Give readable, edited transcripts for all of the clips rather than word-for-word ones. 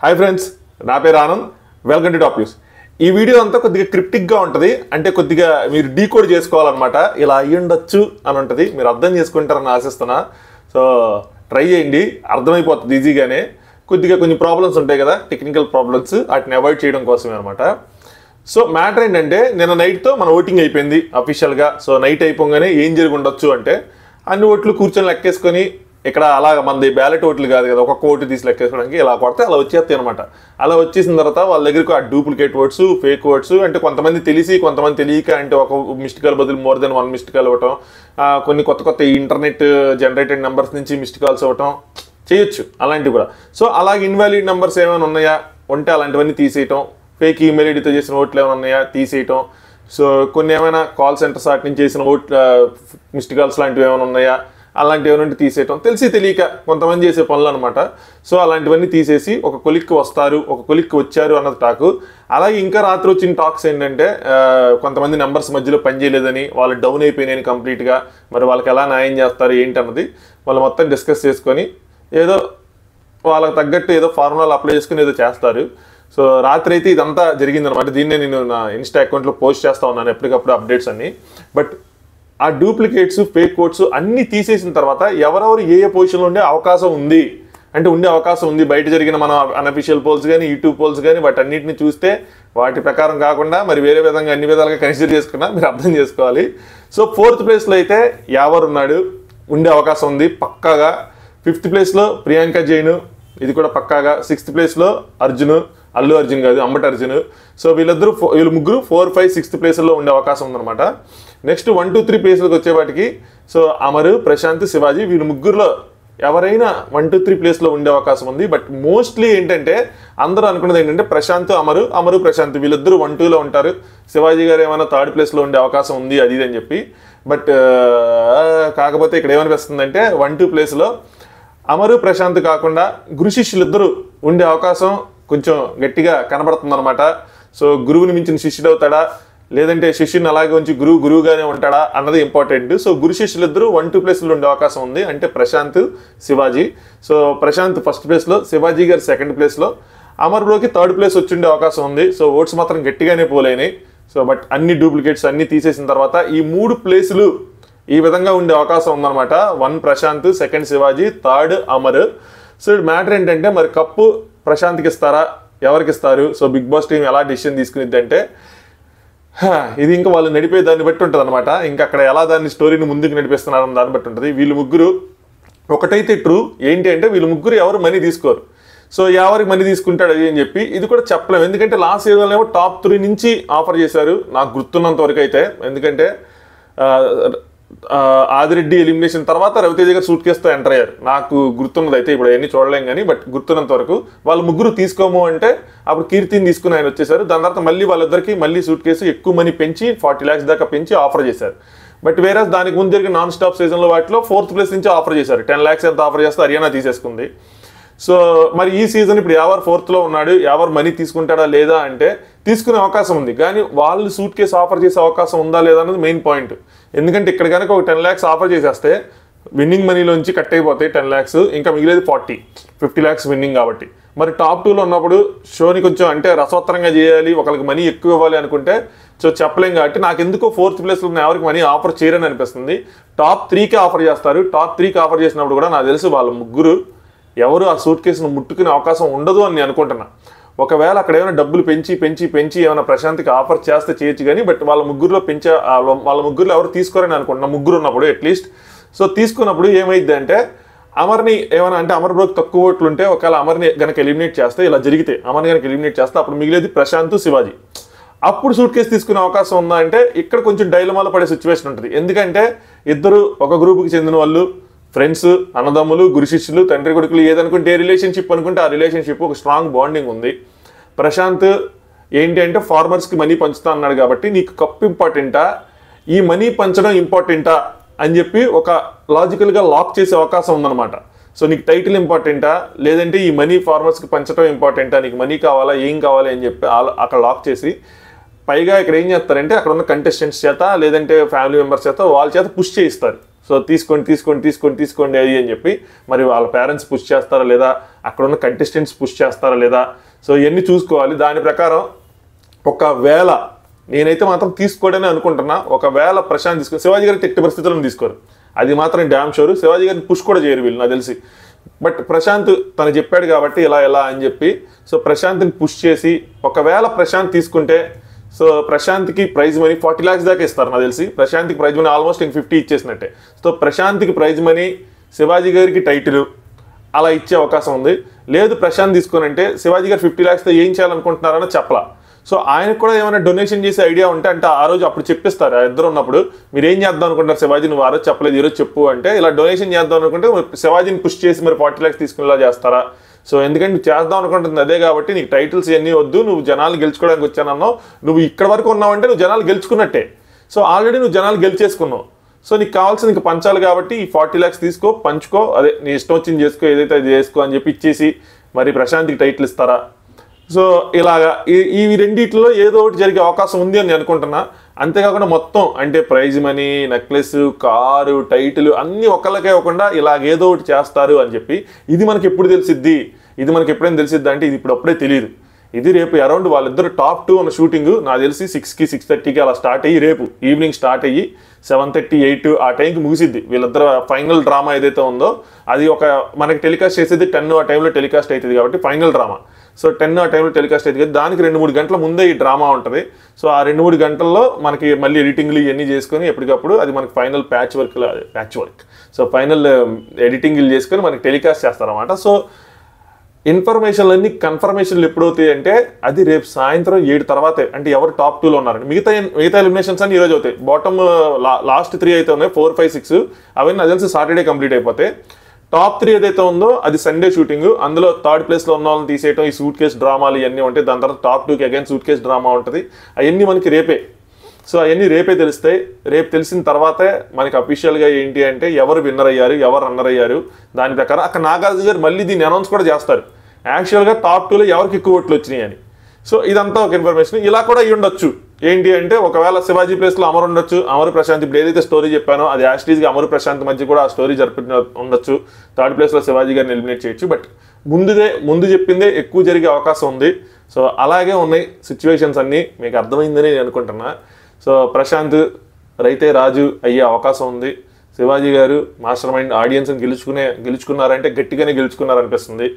Hi friends, నా పేరు Anand. Welcome to top news. ఈ వీడియో అంతా కొద్దిగా క్రిప్టిక్గా ఉంటుంది, అంటే కొద్దిగా మీరు డీకోడ్ చేసుకోవాలన్నమాట. ఇలా అయ్యుండొచ్చు అని ఉంటుంది, మీరు అర్థం చేసుకుంటారని ఆశిస్తున్నా. సో ట్రై చేయండి, అర్థమైపోతుంది ఈజీగానే. కొద్దిగా కొన్ని ప్రాబ్లమ్స్ ఉంటాయి కదా, టెక్నికల్ ప్రాబ్లమ్స్, వాటిని అవాయిడ్ చేయడం కోసమే అనమాట. సో మ్యాటర్ ఏంటంటే, నిన్న నైట్తో మన ఓటింగ్ అయిపోయింది అఫీషియల్గా. సో నైట్ అయిపోగానే ఏం జరిగి ఉండొచ్చు అంటే, అన్ని ఓట్లు కూర్చొని లెక్కేసుకొని, ఇక్కడ అలా మనది బ్యాలెట్ ఓట్లు కాదు కదా, ఒక్కొక్క ఓటు తీసి లెక్కేసుకోవడానికి ఇలా కొడితే అలా వచ్చేస్తాయి అనమాట. అలా వచ్చేసిన తర్వాత వాళ్ళ దగ్గరకు ఆ డూప్లికేట్ ఓట్స్, ఫేక్ ఓట్స్, అంటే కొంతమంది తెలిసి కొంతమంది తెలియక, అంటే ఒక మిస్డ్ కాల్ బదులు మోర్ దెన్ 1 మిస్డ్ కాల్ ఇవ్వటం, కొన్ని కొత్త ఇంటర్నెట్ జనరేటెడ్ నెంబర్స్ నుంచి మిస్డ్ కాల్స్ ఇవ్వటం చేయొచ్చు, అలాంటివి కూడా. సో అలాగే ఇన్వాలిడ్ నెంబర్స్ ఏమైనా ఉన్నాయా ఉంటే అలాంటివన్నీ తీసేయటం, ఫేక్ ఈమెయిల్ ఐడితో చేసిన ఓట్లు ఏమైనా ఉన్నాయా తీసేయటం. సో కొన్ని ఏమైనా కాల్ సెంటర్స్ వాటి నుంచి చేసిన మిస్డ్ కాల్స్ లాంటివి ఏమైనా ఉన్నాయా, అలాంటివి ఏమైనా తీసేయటం, తెలిసి తెలియక కొంతమంది చేసే పనులు అనమాట. సో అలాంటివన్నీ తీసేసి ఒక కొలిక్కి వస్తారు, ఒక కొలిక్కి వచ్చారు అన్నది టాకు. అలాగే ఇంకా రాత్రి వచ్చిన టాక్స్ ఏంటంటే, కొంతమంది నెంబర్స్ మధ్యలో పనిచేయలేదని, వాళ్ళు డౌన్ అయిపోయినాయని కంప్లీట్గా. మరి వాళ్ళకి ఎలా న్యాయం చేస్తారు ఏంటి అన్నది వాళ్ళు మొత్తం డిస్కస్ చేసుకొని ఏదో వాళ్ళకి తగ్గట్టు ఏదో ఫార్ములాలు అప్లై చేసుకుని ఏదో చేస్తారు. సో రాత్రి అయితే ఇదంతా జరిగిందనమాట. దీన్నే నేను నా ఇన్స్టా అకౌంట్లో పోస్ట్ చేస్తూ ఉన్నాను ఎప్పటికప్పుడు అప్డేట్స్ అన్ని. బట్ ఆ డూప్లికేట్స్, ఫేక్ కోడ్స్ అన్నీ తీసేసిన తర్వాత ఎవరెవరు ఏ పొజిషన్లో ఉండే అవకాశం ఉంది బయట జరిగిన మన అన్అఫీషియల్ పోల్స్ కానీ, యూట్యూబ్ పోల్స్ కానీ, వాటన్నిటిని చూస్తే వాటి ప్రకారం కాకుండా మరి వేరే విధంగా అన్ని విధాలుగా కన్సిడర్ చేసుకున్నా మీరు అర్థం చేసుకోవాలి. సో 4th ప్లేస్లో అయితే యావర్ ఉన్నాడు, ఉండే అవకాశం ఉంది పక్కాగా. 5th ప్లేస్లో ప్రియాంక జైన్, ఇది కూడా పక్కాగా. 6th ప్లేస్లో అల్లు అర్జున్ కాదు, అంబటి అర్జున్. సో వీళ్ళు ముగ్గురు 4, 5, 6th ప్లేస్లో ఉండే అవకాశం ఉందన్నమాట. నెక్స్ట్ 1, 2, 3 ప్లేస్లకు వచ్చేవాటికి సో అమరు, ప్రశాంత్, శివాజీ, వీళ్ళు ముగ్గురులో ఎవరైనా 1, 2, 3 ప్లేస్లో ఉండే అవకాశం ఉంది. బట్ మోస్ట్లీ ఏంటంటే అందరూ అనుకున్నది ఏంటంటే ప్రశాంత్, అమరు, ప్రశాంత్ వీళ్ళిద్దరూ 1, 2లో ఉంటారు. శివాజీ గారు ఏమైనా 3rd ప్లేస్లో ఉండే అవకాశం ఉంది అది అని చెప్పి. బట్ కాకపోతే ఇక్కడ ఏమనిపిస్తుందంటే 1, 2 ప్లేస్లో అమరు, ప్రశాంత్ కాకుండా గురు శిష్యులు ఇద్దరు ఉండే అవకాశం కొంచెం గట్టిగా కనబడుతుంది అనమాట. సో గురువుని మించిన శిష్యుడు అవుతాడా, లేదంటే శిష్యుని అలాగే ఉంచి గురువుగానే ఉంటాడా అన్నది ఇంపార్టెంట్. సో గురు శిష్యులు ఇద్దరు 1, 2 ప్లేస్లో ఉండే అవకాశం ఉంది, అంటే ప్రశాంత్, శివాజీ. సో ప్రశాంత్ 1st ప్లేస్లో, శివాజీ గారు 2nd ప్లేస్లో, అమర్ బ్రోకి 3rd ప్లేస్ వచ్చి ఉండే అవకాశం ఉంది. సో ఓట్స్ మాత్రం గట్టిగానే పోలేని. సో బట్ అన్ని డూప్లికేట్స్ అన్ని తీసేసిన తర్వాత ఈ 3 ప్లేసులు ఈ విధంగా ఉండే అవకాశం ఉందన్నమాట. 1 Prashanth, 2nd Shivaji, 3rd Amar. So matter ఏంటంటే, మరి కప్పు ప్రశాంత్కి ఇస్తారా, ఎవరికి ఇస్తారు? సో బిగ్ బాస్ టీం ఎలా డిసిషన్ తీసుకునిద్ది అంటే, ఇది ఇంకా వాళ్ళు నడిపే దాన్ని బట్టి ఉంటుంది అనమాట. ఇంకా అక్కడ ఎలా దాన్ని స్టోరీని ముందుకు నడిపిస్తున్నారని దాన్ని బట్టి ఉంటుంది. వీళ్ళు ముగ్గురు ఒకటైతే ట్రూ ఏంటి అంటే, వీళ్ళు ముగ్గురు ఎవరు మనీ తీసుకోరు. సో ఎవరికి మనీ తీసుకుంటాడు అది అని చెప్పి ఇది కూడా చెప్పలేము. ఎందుకంటే లాస్ట్ సీజన్లో ఏమో టాప్ 3 నుంచి ఆఫర్ చేశారు నాకు గుర్తున్నంత వరకు అయితే. ఎందుకంటే ఆదిరెడ్డి ఎలిమినేషన్ తర్వాత రవితేజ గారు సూట్ కేసుతో ఎంటర్ అయ్యారు నాకు గుర్తున్నది అయితే. ఇప్పుడు అవన్నీ చూడలేం కానీ, బట్ గుర్తున్నంత వరకు వాళ్ళు ముగ్గురు తీసుకోము అంటే అప్పుడు కీర్తిని తీసుకుని ఆయన వచ్చేసారు. దాని తర్వాత మళ్ళీ వాళ్ళిద్దరికి మళ్ళీ సూట్ కేసు ఎక్కువ మనీ పెంచి 40 lakhs దాకా పెంచి ఆఫర్ చేశారు. బట్ వేరే దానికి ముందు జరిగిన నాన్ స్టాప్ సీజన్లో వాటిలో 4th ప్లేస్ నుంచి ఆఫర్ చేశారు. 10 lakhs ఎంత ఆఫర్ చేస్తే హర్యానా తీసేసుకుంది. సో మరి ఈ సీజన్ ఇప్పుడు ఎవరు 4thలో ఉన్నాడు, ఎవరు మనీ తీసుకుంటాడా లేదా అంటే తీసుకునే అవకాశం ఉంది. కానీ వాళ్ళు సూట్ కేసు ఆఫర్ చేసే అవకాశం ఉందా లేదా అన్నది మెయిన్ పాయింట్. ఎందుకంటే ఇక్కడ కనుక ఒక 10 lakhs ఆఫర్ చేసేస్తే విన్నింగ్ మనీలోంచి కట్ అయిపోతాయి 10 lakhs, ఇంకా మిగిలేదు 50 lakhs విన్నింగ్ కాబట్టి. మరి టాప్ 2లో ఉన్నప్పుడు షోని కొంచెం అంటే రసవత్తరంగా చేయాలి, ఒకరికి మనీ ఎక్కువ ఇవ్వాలి అనుకుంటే సో చెప్పలేం. కాబట్టి నాకు ఎందుకో 4th ప్లేస్లో ఉన్న ఎవరికి మనీ ఆఫర్ చేయరని అనిపిస్తుంది. టాప్ 3కే ఆఫర్ చేస్తారు. టాప్ 3కి ఆఫర్ చేసినప్పుడు కూడా నాకు తెలుసు వాళ్ళ ముగ్గురు ఎవరు ఆ సూట్ కేసును ముట్టుకునే అవకాశం ఉండదు అని నేను అనుకుంటున్నా. ఒకవేళ అక్కడ ఏమైనా డబ్బులు పెంచి ఏమైనా ప్రశాంత్కి ఆఫర్ చేస్తే చేయొచ్చు కానీ, బట్ వాళ్ళ ముగ్గురులో ఎవరు తీసుకోరని అనుకుంటున్నా, ముగ్గురు ఉన్నప్పుడు అట్లీస్ట్. సో తీసుకున్నప్పుడు ఏమైంది అంటే, అమర్ని ఏమైనా అంటే అమర్ బ్రోకి తక్కువ ఓట్లు ఉంటే ఒకవేళ అమర్ని కనుక ఎలిమినేట్ చేస్తే, ఇలా జరిగితే అమర్ని కనుక ఎలిమినేట్ చేస్తే అప్పుడు మిగిలేది ప్రశాంత్, శివాజీ. అప్పుడు సూట్ కేసు తీసుకునే అవకాశం ఉందా అంటే ఇక్కడ కొంచెం డైలమాలో పడే సిచ్యువేషన్ ఉంటుంది. ఎందుకంటే ఇద్దరు ఒక గ్రూప్కి చెందిన వాళ్ళు, ఫ్రెండ్స్, అన్నదమ్ములు, గురు శిష్యులు, తండ్రి కొడుకులు, ఏదనుకుంటే ఏ రిలేషన్షిప్ అనుకుంటే ఆ రిలేషన్షిప్ ఒక స్ట్రాంగ్ బాండింగ్ ఉంది. ప్రశాంత్ ఏంటి అంటే ఫార్మర్స్కి మనీ పంచుతా అన్నాడు కాబట్టి నీకు కప్ ఇంపార్టెంటా, ఈ మనీ పంచడం ఇంపార్టెంటా అని చెప్పి ఒక లాజికల్గా లాక్ చేసే అవకాశం ఉందన్నమాట. సో నీకు టైటిల్ ఇంపార్టెంటా, లేదంటే ఈ మనీ ఫార్మర్స్కి పంచడం ఇంపార్టెంటా, నీకు మనీ కావాలా, ఏం కావాలి అని చెప్పి అక్కడ లాక్ చేసి, పైగా ఇక్కడ ఏం చేస్తారంటే అక్కడ ఉన్న కంటెస్టెంట్స్ చేత లేదంటే ఫ్యామిలీ మెంబర్స్ చేత వాళ్ళ చేత పుష్ చేయిస్తారు. సో తీసుకోండి అది అని చెప్పి మరి వాళ్ళ పేరెంట్స్ పుష్ చేస్తారా లేదా, అక్కడ ఉన్న కంటెస్టెంట్స్ పుష్ చేస్తారా లేదా, సో ఇవన్నీ చూసుకోవాలి. దాని ప్రకారం ఒకవేళ నేనైతే మాత్రం తీసుకోవడమే అనుకుంటున్నా. ఒకవేళ ప్రశాంత్ తీసుకుని శివాజీ గారికి ఎట్టి పరిస్థితులను తీసుకోరు, అది మాత్రం డ్యామ్ షోరు. శివాజీ గారిని పుష్ కూడా చేయరు వీళ్ళు నాకు తెలిసి. బట్ ప్రశాంత్ తను చెప్పాడు కాబట్టి ఇలా అని చెప్పి సో ప్రశాంత్ని పుష్ చేసి ఒకవేళ ప్రశాంత్ తీసుకుంటే సో ప్రశాంత్కి ప్రైజ్ మనీ 40 lakhs దాకా ఇస్తారు నాకు తెలిసి. ప్రశాంత్కి ప్రైజ్ మనీ ఆల్మోస్ట్ 50 ఇచ్చేసినట్టే. సో ప్రశాంత్కి ప్రైజ్ మనీ, శివాజీ గారికి టైటిల్ అలా ఇచ్చే అవకాశం ఉంది. లేదు ప్రశాంత్ తీసుకునంటే శివాజీ గారు 50 lakhsతో ఏం చేయాలనుకుంటున్నారని చెప్పలా. సో ఆయనకు కూడా ఏమైనా డొనేషన్ చేసే ఐడియా ఉంటే అంటే ఆ రోజు అప్పుడు చెప్పిస్తారు, ఆ ఇద్దరు ఉన్నప్పుడు మీరు ఏం చేద్దాం అనుకుంటారు శివాజీ, నువ్వు ఆ రోజు చెప్పలేదు ఈరోజు చెప్పు అంటే ఇలా డొనేషన్ చేద్దాం అనుకుంటే శివాజీని పుష్ చేసి మరి 40 lakhs తీసుకునేలా చేస్తారా. సో ఎందుకంటే నువ్వు చేద్దాం అనుకుంటుంది అదే కాబట్టి నీకు టైటిల్స్ ఇవన్నీ వద్దు, నువ్వు జనాలు గెలుచుకోవడానికి వచ్చానన్నావు, నువ్వు ఇక్కడ వరకు ఉన్నావంటే నువ్వు జనాలు గెలుచుకున్నట్టే. సో ఆల్రెడీ నువ్వు జనాలు గెలిచేసుకున్నావు. సో నీకు కావాల్సింది నీకు పంచాలి కాబట్టి ఈ 40 lakhs తీసుకో, పంచుకో, అదే నీ ఇష్టం వచ్చింది చేసుకో, ఏదైతే అది చేసుకో అని చెప్పి ఇచ్చేసి మరి ప్రశాంత్కి టైటిల్ ఇస్తారా. సో ఇలాగా ఈ రెండిట్లో ఏదో ఒకటి జరిగే అవకాశం ఉంది అని నేను అనుకుంటున్నా. అంతేకాకుండా మొత్తం అంటే prize money, necklace, car, title అన్నీ ఒకళ్ళకే ఇవ్వకుండా ఇలాగేదో ఒకటి చేస్తారు అని చెప్పి ఇది మనకి ఎప్పుడు తెలిసిద్ది, ఇది మనకి ఎప్పుడైనా తెలిసిద్ది అంటే ఇది అప్పుడే తెలియదు. ఇది రేపు అరౌండ్ వాళ్ళిద్దరు టాప్ 2 ఉన్న షూటింగ్ నాకు తెలిసి 6కి 6:30కి అలా స్టార్ట్ అయ్యి రేపు ఈవినింగ్ స్టార్ట్ అయ్యి 7:30, 8 ఆ టైంకి ముగిసిద్ది. వీళ్ళిద్దరు ఫైనల్ డ్రామా ఏదైతే ఉందో అది మనకి టెలికాస్ట్ చేసేది 10 ఆ టైంలో టెలికాస్ట్ అవుతుంది కాబట్టి ఫైనల్ డ్రామా. సో 10 ఆ టైంలో టెలికాస్ట్ అవుతుంది కదా, దానికి 2-3 గంటల ముందే ఈ డ్రామా ఉంటుంది. సో ఆ 2-3 గంటల్లో మనకి మళ్ళీ ఎడిటింగ్లు ఇవన్నీ చేసుకొని ఎప్పటికప్పుడు అది మనకి final patch work so final ఎడిటింగ్లు చేసుకొని మనకి టెలికాస్ట్ చేస్తారన్నమాట. సో ఇన్ఫర్మేషన్లన్నీ కన్ఫర్మేషన్లు ఎప్పుడవుతాయి అంటే అది రేపు సాయంత్రం 7 తర్వాతే, అంటే ఎవరు టాప్ 2లో ఉన్నారండి. మిగతా ఎలిమినేషన్స్ అన్ని ఈరోజు అవుతాయి. బాటమ్ లాస్ట్ 3 అయితే ఉన్నాయి, 4, 5, 6 అవన్నీ నాకు తెలిసి సాటర్డే కంప్లీట్ అయిపోతాయి. టాప్ 3 ఏదైతే ఉందో అది సండే షూటింగ్. అందులో 3rd ప్లేస్లో ఉన్న వాళ్ళని తీసేయటం, ఈ సూట్ కేసు డ్రామాలు ఇవన్నీ ఉంటాయి. దాని తర్వాత టాప్ 2కి అగైన్ సూట్ కేసు డ్రామా ఉంటుంది. అవన్నీ మనకి రేపే. సో అవన్నీ రేపే తెలుస్తాయి. రేపు తెలిసిన తర్వాతే మనకి అఫీషియల్గా ఏంటి అంటే ఎవరు విన్నర్ అయ్యారు, ఎవరు రన్నర్ అయ్యారు దాని ప్రకారం అక్కడ నాగార్జున గారు మళ్ళీ దీన్ని అనౌన్స్ కూడా చేస్తారు యాక్చువల్గా టాప్ 2లో ఎవరికి ఎక్కువ ఓట్లు వచ్చినాయి అని. సో ఇదంతా ఒక ఇన్ఫర్మేషన్. ఇలా కూడా అయ్యి ఉండొచ్చు. ఏంటి అంటే ఒకవేళ శివాజీ ప్లేస్లో అమర్ ఉండొచ్చు, అమర్ ప్రశాంత్ ఇప్పుడు ఏదైతే స్టోరీ చెప్పానో అది యాస్టీజ్గా అమర్ ప్రశాంత్ మధ్య కూడా ఆ స్టోరీ జరిపి ఉండొచ్చు. 3rd ప్లేస్లో శివాజీ గారిని ఎలిమినేట్ చేయొచ్చు. బట్ ముందు చెప్పిందే ఎక్కువ జరిగే అవకాశం ఉంది. సో అలాగే ఉన్నాయి సిచ్యువేషన్స్ అన్నీ, మీకు అర్థమైందని నేను అనుకుంటున్నా. సో ప్రశాంత్ రైతే రాజు అయ్యే అవకాశం ఉంది. శివాజీ గారు మాస్టర్ మైండ్ ఆడియన్స్ని గెలుచుకున్నారంటే గట్టిగానే గెలుచుకున్నారనిపిస్తుంది.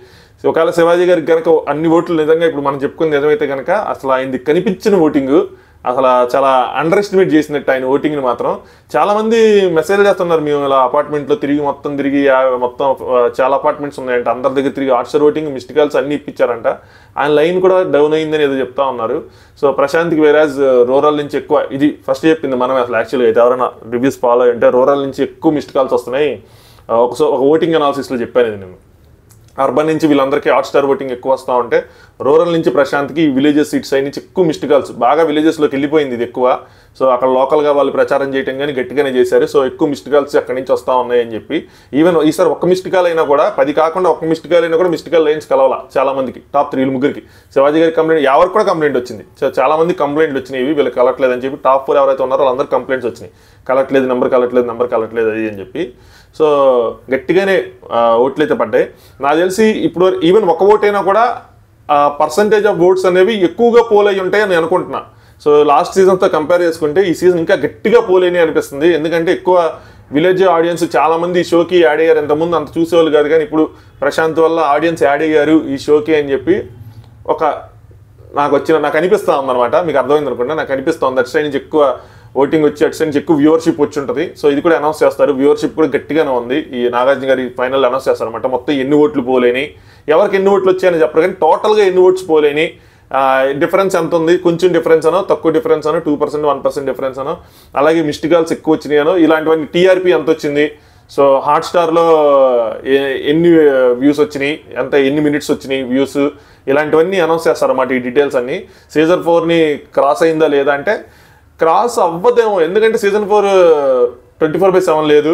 సో ఒకవేళ శివాజీ గారికి కనుక అన్ని ఓట్లు నిజంగా ఇప్పుడు మనం చెప్పుకుని నిజమైతే కనుక అసలు ఆయనది కనిపించిన ఓటింగ్ అసలు చాలా అండర్ ఎస్టిమేట్ చేసినట్టు ఆయన ఓటింగ్ని మాత్రం. చాలామంది మెసేజ్ చేస్తున్నారు, మేము ఇలా అపార్ట్మెంట్లో తిరిగి మొత్తం చాలా అపార్ట్మెంట్స్ ఉన్నాయంట, అందరి దగ్గర తిరిగి ఆర్ట్సర్ ఓటింగ్ మిస్డ్ కాల్స్ అన్ని ఇప్పించారంట. ఆయన లైన్ కూడా డౌన్ అయిందని ఏదో చెప్తా ఉన్నారు. సో ప్రశాంత్కి వేరాజ్ రూరల్ నుంచి ఎక్కువ, ఇది ఫస్ట్ చెప్పింది మనం అసలు యాక్చువల్గా అయితే ఎవరైనా రివ్యూస్ ఫాలో అంటే రూరల్ నుంచి ఎక్కువ మిస్డ్ కాల్స్ వస్తున్నాయి. ఒక ఓటింగ్ అనాలిసిస్లో చెప్పాను ఇది నేను. అర్బన్ నుంచి వీళ్ళందరికీ హాట్స్టార్ ఓటింగ్ ఎక్కువ వస్తూ ఉంటే రూరల్ నుంచి ప్రశాంత్కి విలేజెస్ సీట్ సైడ్ నుంచి ఎక్కువ మిస్డ్ కాల్స్, బాగా విలేజెస్లోకి వెళ్ళిపోయింది ఇది ఎక్కువ. సో అక్కడ లోకల్గా వాళ్ళు ప్రచారం చేయడం కానీ గట్టిగానే చేశారు. సో ఎక్కువ మిస్డ్ కాల్స్ అక్కడి నుంచి వస్తూ ఉన్నాయని చెప్పి ఈవెన్ ఈసారి ఒక్క మిస్డ్ కాల్ అయినా కూడా 10 కాకుండా ఒక్క మిస్డ్ కాల్ అయినా కూడా మిస్డ్ కాల్ లైన్స్ కలవాలా చాలా మందికి. టాప్ 3 ముగ్గురికి శివాజీ గారికి కంప్లైంట్, ఎవరికి కూడా కంప్లైంట్ వచ్చింది. సో చాలా మంది కంప్లైంట్లు వచ్చినాయి, వీళ్ళకి కలట్లేదని చెప్పి. టాప్ 4 ఎవరైతే ఉన్నారో వాళ్ళందరూ కంప్లైంట్స్ వచ్చినాయి, నెంబర్ కలట్లేదు అది అని చెప్పి. సో గట్టిగానే ఓట్లు అయితే పడ్డాయి. నాకు తెలిసి ఇప్పుడు ఈవెన్ ఒక ఓటైనా కూడా పర్సంటేజ్ ఆఫ్ ఓట్స్ అనేవి ఎక్కువగా పోల్ అయ్యి ఉంటాయని నేను అనుకుంటున్నా. సో లాస్ట్ సీజన్తో కంపేర్ చేసుకుంటే ఈ సీజన్ ఇంకా గట్టిగా పోల్ అయినాయి అనిపిస్తుంది. ఎందుకంటే ఎక్కువ విలేజ్ ఆడియన్స్ చాలామంది ఈ షోకి యాడ్ అయ్యారు. ఇంతకుముందు అంత చూసేవాళ్ళు కాదు, కానీ ఇప్పుడు ప్రశాంత్ వల్ల ఆడియన్స్ యాడ్ అయ్యారు ఈ షోకి అని చెప్పి నాకు అనిపిస్తూ ఉందన్నమాట. మీకు అర్థమైంది అనుకుంటా, నాకు అనిపిస్తుంది అటు సైడ్ నుంచి ఎక్కువ ఓటింగ్ వచ్చి అటు సైడ్ నుంచి ఎక్కువ వ్యూవర్షిప్ వచ్చి ఉంటుంది. సో ఇది కూడా అనౌన్స్ చేస్తారు, వ్యూవర్షిప్ కూడా గట్టిగానే ఉంది. ఈ నాగార్జున గారి ఫైనల్ అనౌన్స్ చేస్తారు అనమాట. మొత్తం ఎన్ని ఓట్లు పోలేని, ఎవరికి ఎన్ని ఓట్లు వచ్చాయని చెప్పరు కానీ టోటల్గా ఎన్ని ఓట్స్ పోలేని, డిఫరెన్స్ ఎంత ఉంది, కొంచెం డిఫరెన్స్ అనో, తక్కువ డిఫరెన్స్ అనో, 2%, 1% డిఫరెన్స్ అనో, అలాగే మిస్డ్ కాల్స్ ఎక్కువ వచ్చినాయి అనో, ఇలాంటివన్నీ టీఆర్పీ ఎంత వచ్చింది, సో హాట్స్టార్లో ఎన్ని వ్యూస్ వచ్చినాయి, ఎన్ని మినిట్స్ వచ్చినాయి వ్యూస్, ఇలాంటివన్నీ అనౌన్స్ చేస్తారన్నమాట. ఈ డీటెయిల్స్ అన్నీ సీజన్ 4ని క్రాస్ అయిందా లేదా అంటే క్రాస్ అవ్వదేమో, ఎందుకంటే సీజన్ 4 24/7 లేదు,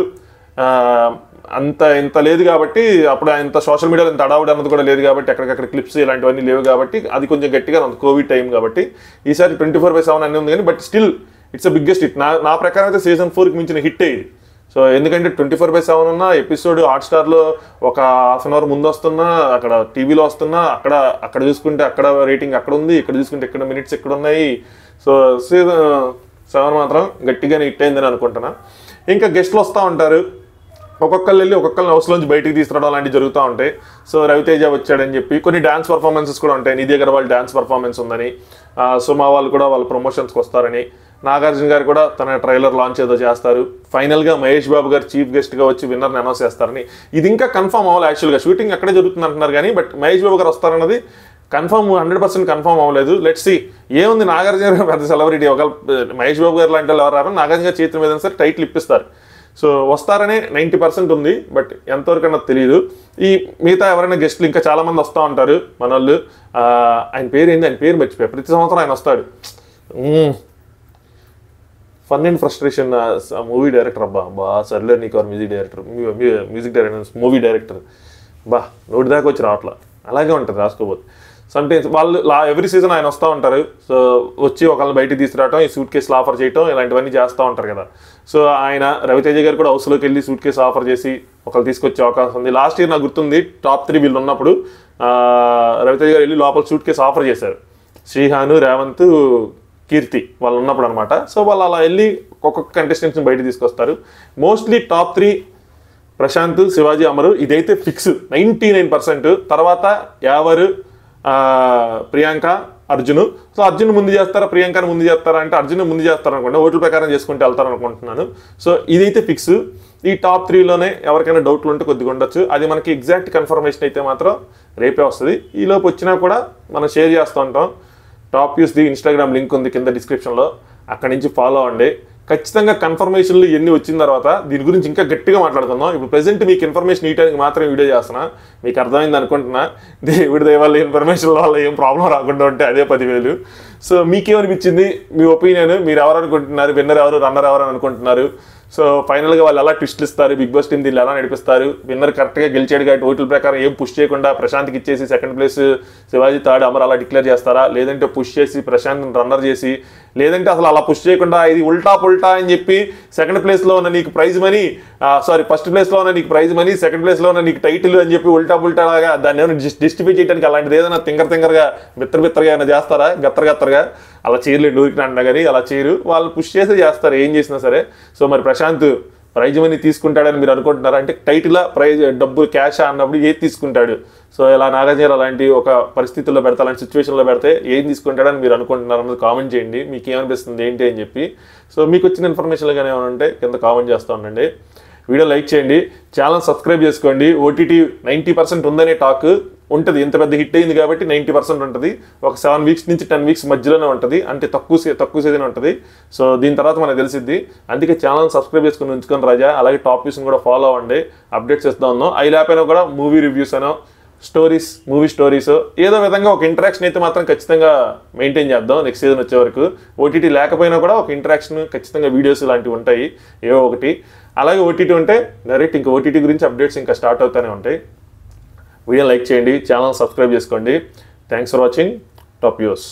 ఇంత లేదు కాబట్టి, అప్పుడు ఇంత సోషల్ మీడియాలో ఇంత అడావుడ్ అన్నది కూడా లేదు కాబట్టి, ఎక్కడికక్కడ క్లిప్స్ ఇలాంటివన్నీ లేవు కాబట్టి అది కొంచెం గట్టిగా ఉంది కోవిడ్ టైం కాబట్టి. ఈసారి 24/7 అన్నీ ఉంది కానీ but still it's a biggest hit. నా ప్రకారం అయితే సీజన్ 4కి మించిన హిట్ అయ్యింది. సో ఎందుకంటే 24/7 ఉన్న ఎపిసోడ్ హాట్స్టార్లో ఒక హాఫ్ అన్ అవర్ ముందు వస్తున్నా, అక్కడ టీవీలో వస్తున్నా, అక్కడ చూసుకుంటే అక్కడ రేటింగ్ అక్కడ ఉంది, ఇక్కడ చూసుకుంటే ఇక్కడ మినిట్స్ ఇక్కడ ఉన్నాయి. సో సీజన్ 7 మాత్రం గట్టిగానే హిట్ అయిందని అనుకుంటున్నా. ఇంకా గెస్ట్లు వస్తూ ఉంటారు, ఒక్కొక్కరు వెళ్ళి ఒక్కొక్కరిని హౌస్లోంచి బయటికి తీసుకురావడం అలాంటివి జరుగుతూ ఉంటాయి. సో రవితేజ వచ్చాడని చెప్పి కొన్ని డ్యాన్స్ పర్ఫార్మెన్సెస్ కూడా ఉంటాయి. నిధి అగర్వాల్ డ్యాన్స్ పర్ఫార్మెన్స్ ఉందని, సుమా వాళ్ళు కూడా వాళ్ళ ప్రమోషన్స్కి వస్తారని, నాగార్జున గారు కూడా తన ట్రైలర్ లాంచ్ ఏదో చేస్తారు. ఫైనల్గా మహేష్ బాబు గారు చీఫ్ గెస్ట్గా వచ్చి విన్నర్ని అనౌన్స్ చేస్తారని. ఇది ఇంకా కన్ఫర్మ్ అవ్వాలి, యాక్చువల్గా షూటింగ్ అక్కడే జరుగుతుంది అంటున్నారు కానీ, బట్ మహేష్ బాబు గారు వస్తారన్నది కన్ఫర్మ్ 100% కన్ఫర్మ్ అవ్వలేదు. Let's see. ఏముంది, నాగార్జున గారు పెద్ద సెలబ్రిటీ, ఒక మహేష్ బాబు గారు లాంటి వాళ్ళు ఎవరు రారు, నాగార్జున గారు చేతి మీద సరే టైటిల్ ఇప్పిస్తారు. సో వస్తారనే 90% ఉంది, బట్ ఎంతవరకు అన్నది తెలియదు. ఈ మిగతా ఎవరైనా గెస్ట్లు ఇంకా చాలామంది వస్తూ ఉంటారు మన వాళ్ళు. ఆయన పేరు ఏంది, ఆయన పేరు మర్చిపోయా. ప్రతి సంవత్సరం ఆయన వస్తాడు. Fun and frustration movie director. బా సర్లే నీకు మ్యూజిక్ డైరెక్టర్ మూవీ డైరెక్టర్ నోటి దాకా వచ్చి రావట్లా. అలాగే ఉంటుంది రాసుకోబోతు. సమ్టైమ్స్ వాళ్ళు ఎవ్రీ సీజన్ ఆయన వస్తూ ఉంటారు. సో వచ్చి ఒకళ్ళని బయటికి తీసుకురావడం, ఈ సూట్ కేసులు ఆఫర్ చేయడం, ఇలాంటివన్నీ చేస్తూ ఉంటారు కదా. సో ఆయన రవితేజ గారు కూడా హౌస్లోకి వెళ్ళి సూట్ కేసు ఆఫర్ చేసి ఒకళ్ళు తీసుకొచ్చే అవకాశం ఉంది. లాస్ట్ ఇయర్ నాకు గుర్తుంది, టాప్ 3 వీళ్ళు ఉన్నప్పుడు రవితేజ గారు వెళ్ళి లోపల సూట్ కేసు ఆఫర్ చేశారు. శ్రీహాను, రేవంత్, కీర్తి వాళ్ళు ఉన్నప్పుడు అనమాట. సో వాళ్ళు అలా వెళ్ళి ఒక్కొక్క కంటెస్టెంట్స్ని బయట తీసుకొస్తారు. మోస్ట్లీ టాప్ 3 ప్రశాంత్, శివాజీ, అమరు, ఇదైతే ఫిక్స్ 99%. తర్వాత యావరు, ప్రియాంక, అర్జున్. సో అర్జున్ ముందు చేస్తారా, ప్రియాంకను ముందు చేస్తారా అంటే అర్జున్ ముందు చేస్తారనుకోండి, ఓట్ల ప్రకారం చేసుకుంటూ వెళ్తారనుకుంటున్నాను. సో ఇదైతే ఫిక్స్. ఈ టాప్ 3లోనే ఎవరికైనా డౌట్లు ఉంటే కొద్దిగా ఉండొచ్చు. అది మనకి ఎగ్జాక్ట్ కన్ఫర్మేషన్ అయితే మాత్రం రేపే వస్తుంది. ఈలోపు వచ్చినా కూడా మనం షేర్ చేస్తూ ఉంటాం. టాప్ న్యూస్ది ఇన్స్టాగ్రామ్ లింక్ ఉంది కింద డిస్క్రిప్షన్లో, అక్కడి నుంచి ఫాలో అవ్వండి. ఖచ్చితంగా కన్ఫర్మేషన్లు ఎన్ని వచ్చిన తర్వాత దీని గురించి ఇంకా గట్టిగా మాట్లాడుకుందాం. ఇప్పుడు ప్రెజెంట్ మీకు ఇన్ఫర్మేషన్ ఇవ్వడానికి మాత్రం వీడియో చేస్తున్నా, మీకు అర్థమైంది అనుకుంటున్నా. దేవుడి దయ వల్ల ఇన్ఫర్మేషన్ వల్ల ఏం ప్రాబ్లం రాకుండా ఉంటే అదే 10,000. సో మీకేమనిపించింది, మీ ఒపీనియన్, మీరు ఎవరు అనుకుంటున్నారు, విన్నర్ ఎవరు, రన్నర్ ఎవరు అని అనుకుంటున్నారు? సో ఫైనల్గా వాళ్ళు ఎలా ట్విస్ట్లు ఇస్తారు, బిగ్ బాస్ టీం దీన్ని ఎలా నడిపిస్తారు, విన్నర్ కరెక్ట్గా గెలిచాడు కాబట్టి ఓట్ల ప్రకారం ఏం పుష్ చేయకుండా ప్రశాంత్కి ఇచ్చేసి second place Shivaji, third Amar అలా డిక్లేర్ చేస్తారా, లేదంటే పుష్ చేసి ప్రశాంత్ రన్నర్ చేసి, లేదంటే అసలు అలా పుష్ చేయకుండా ఇది ఉల్టా పుల్టా అని చెప్పి సెకండ్ ప్లేస్లో ఉన్న నీకు ప్రైజ్ మనీ, ఫస్ట్ ప్లేస్లో ఉన్న నీకు ప్రైజ్ మనీ, సెకండ్ ప్లేస్లో ఉన్న నీకు టైటిల్ అని చెప్పి ఉల్టా పుల్టా లాగా దాన్ని ఏమైనా డిస్ట్రిబ్యూట్ చేయడానికి అలాంటిది ఏదైనా తింగరగా బిత్తరగా ఏమైనా చేస్తారా? గత్తరగా అలా చేయలేడు ఊరికి అన్నా కానీ అలా చేయరు, వాళ్ళు పుష్ చేసి చేస్తారు ఏం చేసినా సరే. సో మరి ప్రశాంత్ ప్రైజ్ మనీ తీసుకుంటాడని మీరు అనుకుంటున్నారా? అంటే టైటిల్ ప్రైజ్ డబ్బు క్యాష్ అన్నప్పుడు ఏది తీసుకుంటాడు? సో ఇలా నాగార్జున అలాంటి ఒక పరిస్థితుల్లో పెడతా, అలాంటి సిచ్యువేషన్లో పెడితే ఏం తీసుకుంటాడని మీరు అనుకుంటున్నారు అన్నది కామెంట్ చేయండి. మీకు ఏమనిపిస్తుంది ఏంటి అని చెప్పి. సో మీకు వచ్చిన ఇన్ఫర్మేషన్లు కానీ ఏమైనా ఉంటే కింద కామెంట్ చేస్తూ ఉండండి. వీడియో లైక్ చేయండి, ఛానల్ సబ్స్క్రైబ్ చేసుకోండి. ఓటీటీ 90% ఉందనే టాక్ ఉంటుంది, ఇంత పెద్ద హిట్ అయింది కాబట్టి 90% ఉంటుంది. ఒక 7 వీక్స్ నుంచి 10 వీక్స్ మధ్యలోనే ఉంటుంది, అంటే తక్కువ సీజన్ ఉంటుంది. సో దీని తర్వాత మనకు తెలిసిద్ది. అందుకే ఛానల్ సబ్స్క్రైబ్ చేసుకుని ఉంచుకొని రాజా. అలాగే టాప్ వ్యూస్ని కూడా ఫాలో అవ్వండి, అప్డేట్స్ ఇస్తూ ఉన్నాం. అవి లేకపోయినా కూడా మూవీ రివ్యూస్ అనో, స్టోరీస్, మూవీ స్టోరీస్, ఏదో విధంగా ఒక ఇంటరాక్షన్ అయితే మాత్రం ఖచ్చితంగా మెయింటైన్ చేద్దాం నెక్స్ట్ సీజన్ వచ్చే వరకు. ఓటీటీ లేకపోయినా కూడా ఒక ఇంటరాక్షన్ ఖచ్చితంగా, వీడియోస్ ఇలాంటివి ఉంటాయి ఏవో ఒకటి. అలాగే ఓటీటీ ఉంటే డైరెక్ట్ ఇంకా ఓటీటీ గురించి అప్డేట్స్ ఇంకా స్టార్ట్ అవుతూనే ఉంటాయి. వీడియో లైక్ చేయండి, ఛానల్ సబ్స్క్రైబ్ చేసుకోండి. Thanks for watching top views.